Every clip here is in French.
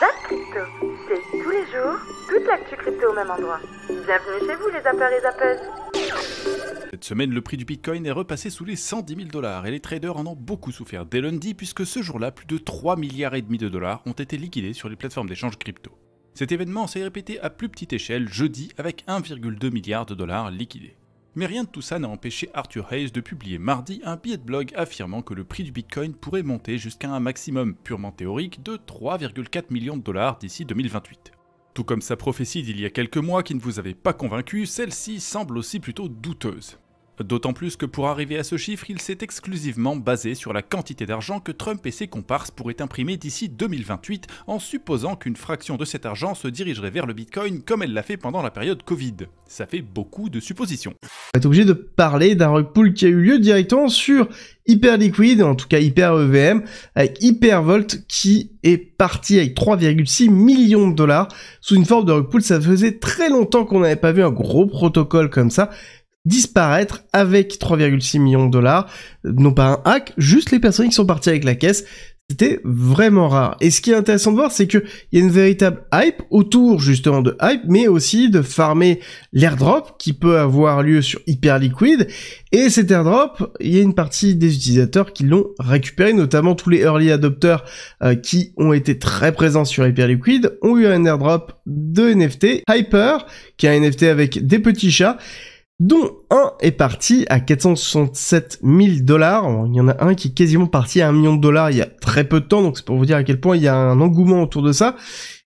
Zap Crypto, c'est tous les jours, toute l'actu crypto au même endroit. Bienvenue chez vous les zappeurs et zappeuses. Cette semaine, le prix du Bitcoin est repassé sous les 110 000 $ et les traders en ont beaucoup souffert dès lundi puisque ce jour-là, plus de 3,5 milliards de dollars ont été liquidés sur les plateformes d'échange crypto. Cet événement s'est répété à plus petite échelle jeudi avec 1,2 milliard de dollars liquidés. Mais rien de tout ça n'a empêché Arthur Hayes de publier mardi un billet de blog affirmant que le prix du Bitcoin pourrait monter jusqu'à un maximum purement théorique de 3,4 millions de dollars d'ici 2028. Tout comme sa prophétie d'il y a quelques mois qui ne vous avait pas convaincu, celle-ci semble aussi plutôt douteuse. D'autant plus que pour arriver à ce chiffre, il s'est exclusivement basé sur la quantité d'argent que Trump et ses comparses pourraient imprimer d'ici 2028, en supposant qu'une fraction de cet argent se dirigerait vers le Bitcoin comme elle l'a fait pendant la période Covid. Ça fait beaucoup de suppositions. On va être obligé de parler d'un rug pull qui a eu lieu directement sur Hyperliquid, en tout cas HyperEVM, avec Hypervolt qui est parti avec 3,6 millions de dollars sous une forme de rug pull. Ça faisait très longtemps qu'on n'avait pas vu un gros protocole comme ça disparaître avec 3,6 millions de dollars, non pas un hack, juste les personnes qui sont parties avec la caisse. C'était vraiment rare. Et ce qui est intéressant de voir, c'est qu'il y a une véritable hype autour justement de hype, mais aussi de farmer l'airdrop qui peut avoir lieu sur Hyperliquid. Et cet airdrop, il y a une partie des utilisateurs qui l'ont récupéré, notamment tous les early adopters qui ont été très présents sur Hyperliquid, ont eu un airdrop de NFT, Hyper, qui est un NFT avec des petits chats, dont un est parti à 467 000 $. Il y en a un qui est quasiment parti à 1 million de dollars il y a très peu de temps, donc c'est pour vous dire à quel point il y a un engouement autour de ça.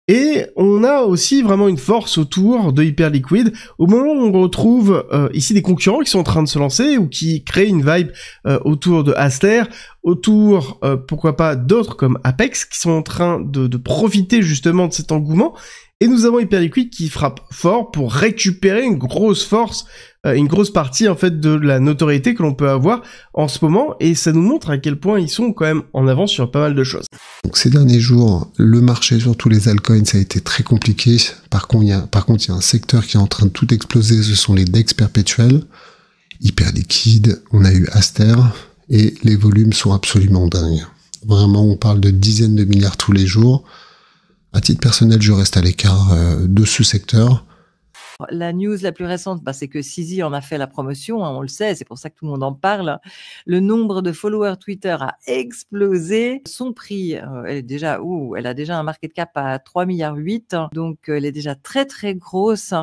Et on a aussi vraiment une force autour de Hyperliquid, au moment où on retrouve ici des concurrents qui sont en train de se lancer ou qui créent une vibe autour de Aster, autour, pourquoi pas, d'autres comme Apex qui sont en train de profiter justement de cet engouement. Et nous avons Hyperliquid qui frappe fort pour récupérer une grosse force, une grosse partie en fait de la notoriété que l'on peut avoir en ce moment, et ça nous montre à quel point ils sont quand même en avance sur pas mal de choses. Donc ces derniers jours, le marché sur tous les altcoins, ça a été très compliqué. Par contre, il y a un secteur qui est en train de tout exploser, ce sont les DEX perpétuels, Hyperliquid, on a eu Aster, et les volumes sont absolument dingues. Vraiment, on parle de dizaines de milliards tous les jours. À titre personnel, je reste à l'écart de ce secteur. La news la plus récente, c'est que CZ en a fait la promotion, on le sait, c'est pour ça que tout le monde en parle. Le nombre de followers Twitter a explosé. Son prix, elle a déjà un market cap à 3,8 milliards, donc elle est déjà très très grosse.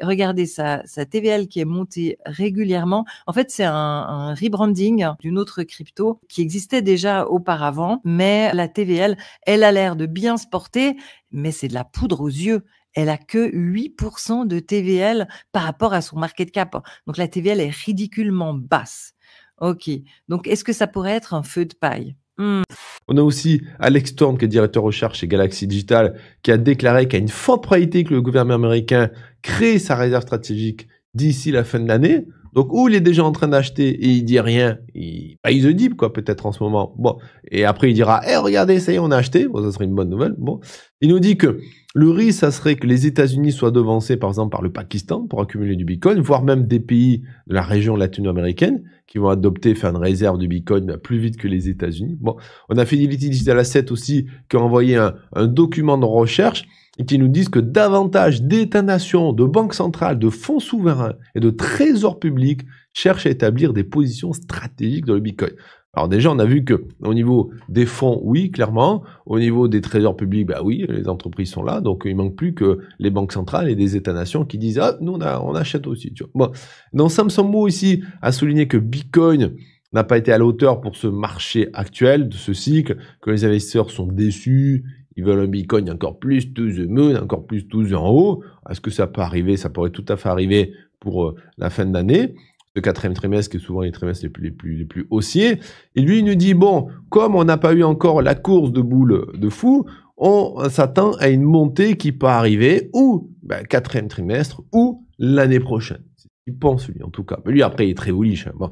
Regardez sa TVL qui est montée régulièrement. En fait, c'est un rebranding d'une autre crypto qui existait déjà auparavant, mais la TVL, elle a l'air de bien se porter, mais c'est de la poudre aux yeux. Elle a que 8% de TVL par rapport à son market cap. Donc la TVL est ridiculement basse. Ok, donc est-ce que ça pourrait être un feu de paille? On a aussi Alex Thorne, qui est directeur recherche chez Galaxy Digital, qui a déclaré qu'il y a une forte probabilité que le gouvernement américain crée sa réserve stratégique d'ici la fin de l'année. Donc, où il est déjà en train d'acheter et il dit rien, il paye the dip, quoi, peut-être en ce moment. Bon. Et après, il dira, regardez, ça y est, on a acheté. Bon, ça serait une bonne nouvelle. Bon. Il nous dit que le risque, ça serait que les États-Unis soient devancés, par exemple, par le Pakistan pour accumuler du Bitcoin, voire même des pays de la région latino-américaine qui vont faire une réserve de Bitcoin plus vite que les États-Unis. Bon. On a Fidelity Digital Asset aussi, qui a envoyé un document de recherche et qui nous disent que davantage d'États-nations, de banques centrales, de fonds souverains et de trésors publics cherchent à établir des positions stratégiques dans le Bitcoin. Alors déjà, on a vu que au niveau des fonds, oui, clairement. Au niveau des trésors publics, oui, les entreprises sont là. Donc, il manque plus que les banques centrales et des États-nations qui disent « Ah, nous, on achète aussi. » Tu vois. Bon. Donc, Samson Mow ici a souligné que Bitcoin n'a pas été à la hauteur pour ce marché actuel, de ce cycle, que les investisseurs sont déçus. Ils veulent un Bitcoin encore plus to the moon, encore plus to the en haut. Est-ce que ça peut arriver? Ça pourrait tout à fait arriver pour la fin de l'année. Le quatrième trimestre, qui est souvent les trimestres les plus haussiers. Et lui, il nous dit, bon, comme on n'a pas eu encore la course de boule de fou, on s'attend à une montée qui peut arriver ou quatrième trimestre ou l'année prochaine. C'est ce qu'il pense, lui, en tout cas. Mais lui, après, il est très bullish. Bon.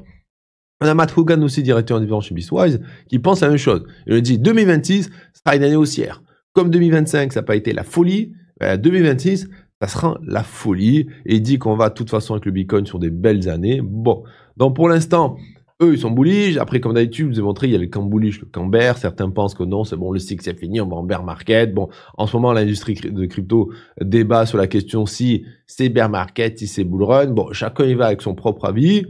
On a Matt Hogan aussi, directeur en division chez Bitwise, qui pense la même chose. Il dit 2026 sera une année haussière. Comme 2025, ça n'a pas été la folie, 2026, ça sera la folie. Et il dit qu'on va de toute façon avec le Bitcoin sur des belles années. Bon, donc pour l'instant, Eux, ils sont bullish. Après, comme d'habitude, je vous ai montré, il y a le camp bullish, le camp bear. Certains pensent que non, c'est bon, le cycle c'est fini, on va en bear market. Bon, en ce moment, l'industrie de crypto débat sur la question si c'est bear market, si c'est bull run. Bon, chacun y va avec son propre avis.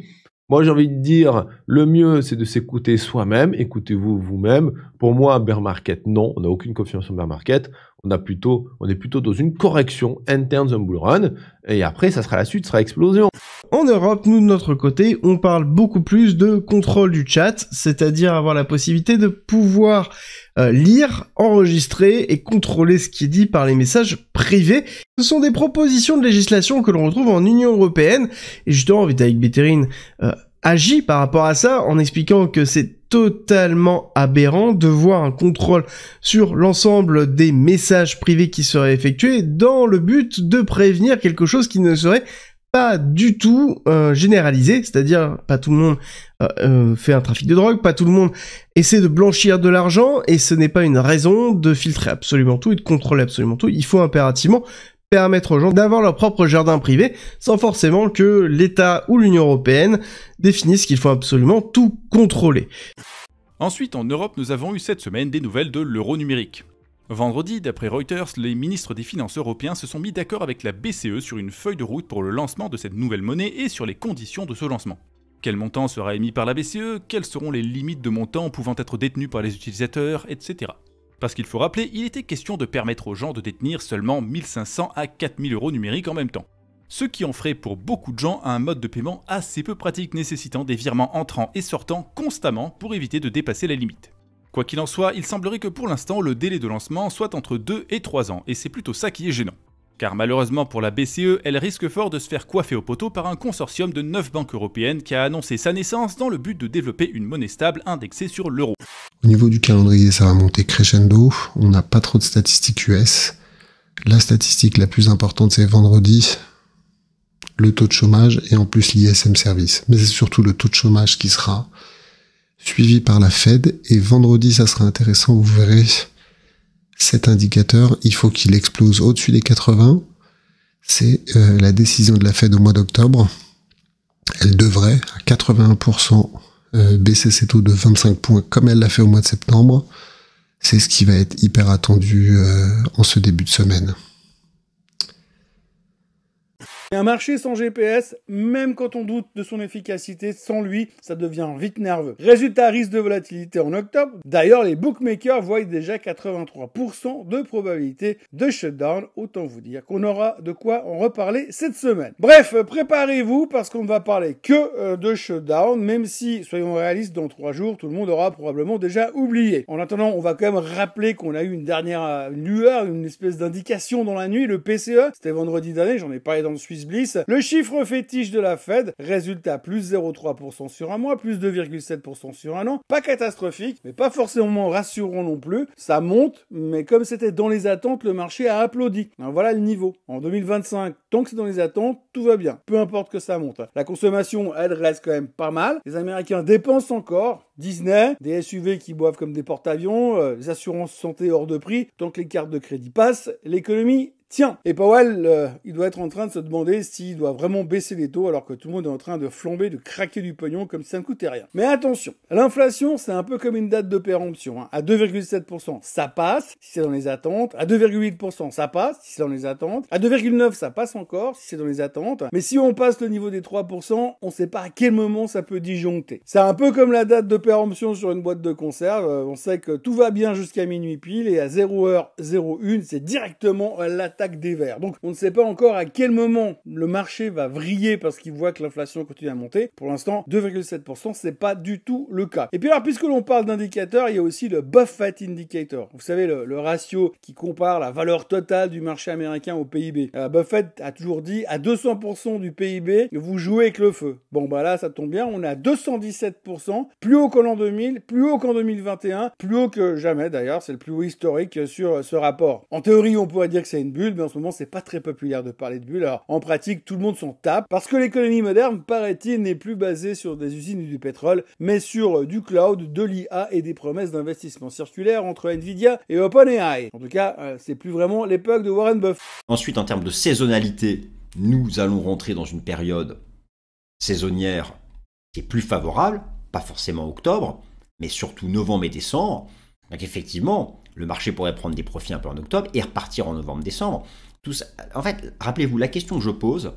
Moi, j'ai envie de dire, le mieux, c'est de s'écouter soi-même. Écoutez-vous vous-même. Pour moi, bear market, non. On n'a aucune confiance en bear market. On est plutôt dans une correction interne d'un bull run. Et après, ça sera la suite, ça sera explosion. En Europe, nous de notre côté, on parle beaucoup plus de contrôle du chat, c'est-à-dire avoir la possibilité de pouvoir lire, enregistrer et contrôler ce qui est dit par les messages privés. Ce sont des propositions de législation que l'on retrouve en Union Européenne, et justement Vitalik Buterin agit par rapport à ça en expliquant que c'est totalement aberrant de voir un contrôle sur l'ensemble des messages privés qui seraient effectués dans le but de prévenir quelque chose qui ne serait pas du tout généralisé, c'est-à-dire pas tout le monde fait un trafic de drogue, pas tout le monde essaie de blanchir de l'argent, et ce n'est pas une raison de filtrer absolument tout et de contrôler absolument tout. Il faut impérativement permettre aux gens d'avoir leur propre jardin privé, sans forcément que l'État ou l'Union Européenne définissent qu'il faut absolument tout contrôler. Ensuite, en Europe, nous avons eu cette semaine des nouvelles de l'euro numérique. Vendredi, d'après Reuters, les ministres des Finances européens se sont mis d'accord avec la BCE sur une feuille de route pour le lancement de cette nouvelle monnaie et sur les conditions de ce lancement. Quel montant sera émis par la BCE, quelles seront les limites de montant pouvant être détenues par les utilisateurs, etc. Parce qu'il faut rappeler, il était question de permettre aux gens de détenir seulement 1500 à 4000 euros numériques en même temps. Ce qui en ferait pour beaucoup de gens un mode de paiement assez peu pratique nécessitant des virements entrants et sortants constamment pour éviter de dépasser la limite. Quoi qu'il en soit, il semblerait que pour l'instant le délai de lancement soit entre 2 et 3 ans, et c'est plutôt ça qui est gênant. Car malheureusement pour la BCE, elle risque fort de se faire coiffer au poteau par un consortium de 9 banques européennes qui a annoncé sa naissance dans le but de développer une monnaie stable indexée sur l'euro. Au niveau du calendrier, ça va monter crescendo, on n'a pas trop de statistiques US. La statistique la plus importante, c'est vendredi, le taux de chômage et en plus l'ISM service. Mais c'est surtout le taux de chômage qui sera suivi par la Fed, et vendredi, ça sera intéressant, vous verrez, cet indicateur, il faut qu'il explose au-dessus des 80. C'est la décision de la Fed au mois d'octobre. Elle devrait, à 81%, baisser ses taux de 25 points, comme elle l'a fait au mois de septembre. C'est ce qui va être hyper attendu en ce début de semaine. Un marché sans GPS, même quand on doute de son efficacité, sans lui, ça devient vite nerveux. Résultat, risque de volatilité en octobre. D'ailleurs, les bookmakers voient déjà 83% de probabilité de shutdown. Autant vous dire qu'on aura de quoi en reparler cette semaine. Bref, préparez-vous parce qu'on ne va parler que de shutdown, même si, soyons réalistes, dans 3 jours, tout le monde aura probablement déjà oublié. En attendant, on va quand même rappeler qu'on a eu une dernière lueur, une espèce d'indication dans la nuit, le PCE. C'était vendredi dernier, j'en ai parlé dans le Swiss Bliss. Le chiffre fétiche de la Fed, résultat plus 0,3% sur un mois, plus 2,7% sur un an. Pas catastrophique, mais pas forcément rassurant non plus. Ça monte, mais comme c'était dans les attentes, le marché a applaudi. Alors voilà le niveau. En 2025, tant que c'est dans les attentes, tout va bien. Peu importe que ça monte. La consommation, elle reste quand même pas mal. Les Américains dépensent encore. Disney, des SUV qui boivent comme des porte-avions, les assurances santé hors de prix. Tant que les cartes de crédit passent, l'économie tient. Et Powell, il doit être en train de se demander s'il doit vraiment baisser les taux alors que tout le monde est en train de flamber, de craquer du pognon comme si ça ne coûtait rien. Mais attention, l'inflation, c'est un peu comme une date de péremption. À 2,7%, ça passe, si c'est dans les attentes. À 2,8%, ça passe, si c'est dans les attentes. À 2,9%, ça passe encore, si c'est dans les attentes. Mais si on passe le niveau des 3%, on ne sait pas à quel moment ça peut disjoncter. C'est un peu comme la date de péremption sur une boîte de conserve. On sait que tout va bien jusqu'à minuit pile et à 0h01, c'est directement l'attaque des verts. Donc on ne sait pas encore à quel moment le marché va vriller parce qu'il voit que l'inflation continue à monter. Pour l'instant, 2,7%, c'est pas du tout le cas. Et puis alors, puisque l'on parle d'indicateurs, il y a aussi le Buffett Indicator. Vous savez, le ratio qui compare la valeur totale du marché américain au PIB. Buffett a toujours dit, à 200% du PIB, vous jouez avec le feu. Bon, bah là, ça tombe bien, on est à 217%, plus haut qu'en l'an 2000, plus haut qu'en 2021, plus haut que jamais d'ailleurs, c'est le plus haut historique sur ce rapport. En théorie, on pourrait dire que c'est une bulle, mais en ce moment, c'est pas très populaire de parler de bulle. Alors, en pratique, tout le monde s'en tape, parce que l'économie moderne, paraît-il, n'est plus basée sur des usines et du pétrole, mais sur du cloud, de l'IA et des promesses d'investissement circulaire entre Nvidia et OpenAI. En tout cas, c'est plus vraiment l'époque de Warren Buffett. Ensuite, en termes de saisonnalité, nous allons rentrer dans une période saisonnière qui est plus favorable. pas forcément octobre, mais surtout novembre et décembre. Donc effectivement, le marché pourrait prendre des profits un peu en octobre et repartir en novembre-décembre. Tout ça, en fait, rappelez-vous, la question que je pose,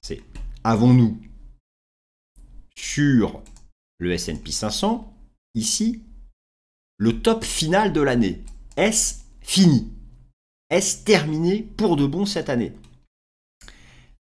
c'est, avons-nous sur le S&P 500, ici, le top final de l'année? Est-ce fini? Est-ce terminé pour de bon cette année?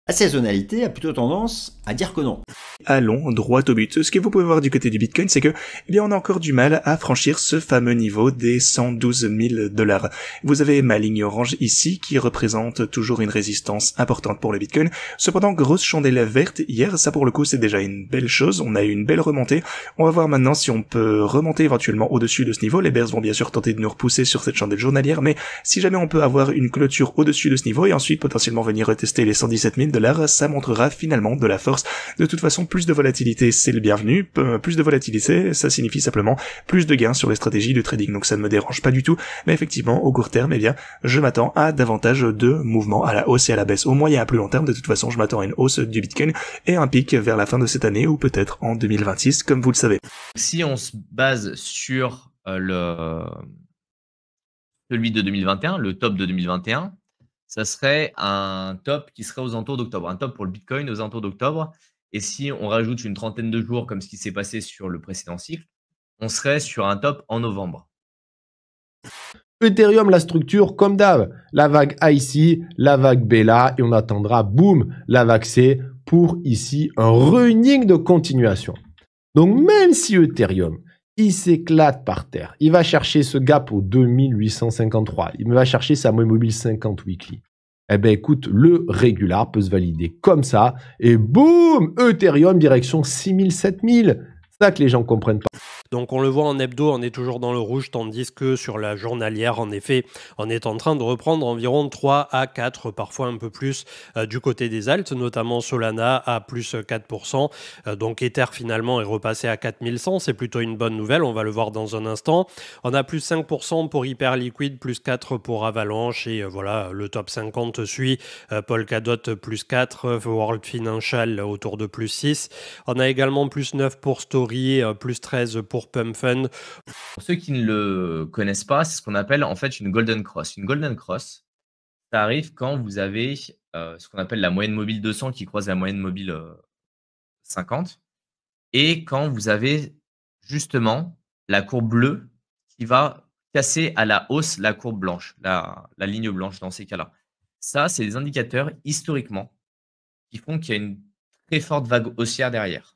La saisonnalité a plutôt tendance à dire que non. Allons droit au but. Ce que vous pouvez voir du côté du Bitcoin, c'est que, eh bien, on a encore du mal à franchir ce fameux niveau des 112 000 $. Vous avez ma ligne orange ici, qui représente toujours une résistance importante pour le Bitcoin. Cependant, grosse chandelle verte hier, ça pour le coup, c'est déjà une belle chose. On a eu une belle remontée. On va voir maintenant si on peut remonter éventuellement au-dessus de ce niveau. Les bears vont bien sûr tenter de nous repousser sur cette chandelle journalière, mais si jamais on peut avoir une clôture au-dessus de ce niveau et ensuite potentiellement venir retester les 117 000 $, ça montrera finalement de la force. De toute façon, plus de volatilité, c'est le bienvenu. Plus de volatilité, ça signifie simplement plus de gains sur les stratégies de trading. Donc ça ne me dérange pas du tout. Mais effectivement, au court terme, eh bien, je m'attends à davantage de mouvements à la hausse et à la baisse. Au moyen et à plus long terme, de toute façon, je m'attends à une hausse du Bitcoin et un pic vers la fin de cette année ou peut-être en 2026, comme vous le savez. Si on se base sur celui de 2021, le top de 2021, ça serait un top qui serait aux alentours d'octobre. Un top pour le Bitcoin aux alentours d'octobre. Et si on rajoute une trentaine de jours, comme ce qui s'est passé sur le précédent cycle, on serait sur un top en novembre. Ethereum, la structure, comme d'hab. La vague A ici, la vague B là, et on attendra, boum, la vague C pour ici un running de continuation. Donc, même si Ethereum, il s'éclate par terre, il va chercher ce gap au 2853, il va chercher sa moyenne mobile 50 weekly. Eh ben écoute, le régular peut se valider comme ça, et boum, Ethereum direction 6000, 7000. C'est ça que les gens comprennent pas. Donc on le voit en hebdo, on est toujours dans le rouge, tandis que sur la journalière, en effet, on est en train de reprendre environ 3 à 4, parfois un peu plus du côté des alts, notamment Solana à plus 4%. Donc Ether finalement est repassé à 4100, c'est plutôt une bonne nouvelle, on va le voir dans un instant. On a plus 5% pour Hyperliquid, plus 4 pour Avalanche, et voilà, le top 50 suit, Polkadot plus 4, World Financial autour de plus 6. On a également plus 9 pour Story, plus 13 pour Pump Fund. Pour ceux qui ne le connaissent pas, c'est ce qu'on appelle en fait une Golden Cross. Une Golden Cross, ça arrive quand vous avez ce qu'on appelle la moyenne mobile 200 qui croise la moyenne mobile 50 et quand vous avez justement la courbe bleue qui va casser à la hausse la courbe blanche, la ligne blanche dans ces cas-là. Ça, c'est des indicateurs historiquement qui font qu'il y a une très forte vague haussière derrière.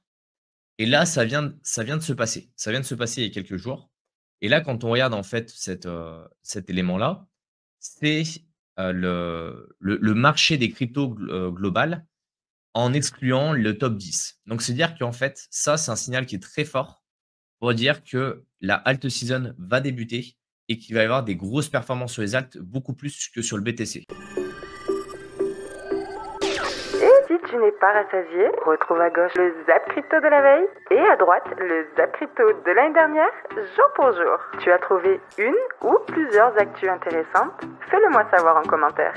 Et là, ça vient de se passer. Ça vient de se passer il y a quelques jours. Et là, quand on regarde en fait cet élément-là, c'est le marché des cryptos global en excluant le top 10. Donc, c'est-à-dire qu'en fait, ça, c'est un signal qui est très fort pour dire que la alt season va débuter et qu'il va y avoir des grosses performances sur les alts, beaucoup plus que sur le BTC. Si tu n'es pas rassasié, retrouve à gauche le Zap Crypto de la veille et à droite le Zap Crypto de l'année dernière, jour pour jour. Tu as trouvé une ou plusieurs actus intéressantes? Fais-le moi savoir en commentaire.